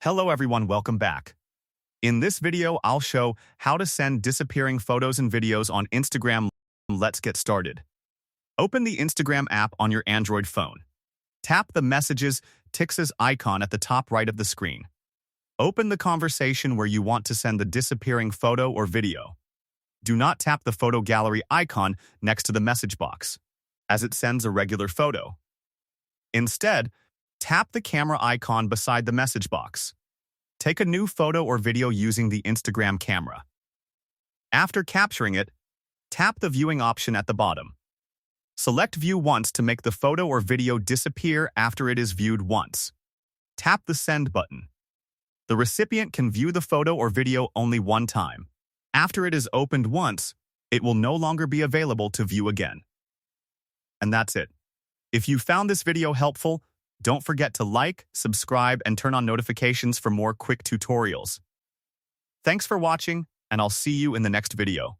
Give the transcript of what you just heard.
Hello everyone, welcome back. In this video, I'll show how to send disappearing photos and videos on Instagram. Let's get started. Open the Instagram app on your Android phone. Tap the Messages Tix's icon at the top right of the screen. Open the conversation where you want to send the disappearing photo or video. Do not tap the photo gallery icon next to the message box, as it sends a regular photo. Instead, tap the camera icon beside the message box. Take a new photo or video using the Instagram camera. After capturing it, tap the viewing option at the bottom. Select View Once to make the photo or video disappear after it is viewed once. Tap the Send button. The recipient can view the photo or video only one time. After it is opened once, it will no longer be available to view again. And that's it. If you found this video helpful, don't forget to like, subscribe, and turn on notifications for more quick tutorials. Thanks for watching, and I'll see you in the next video.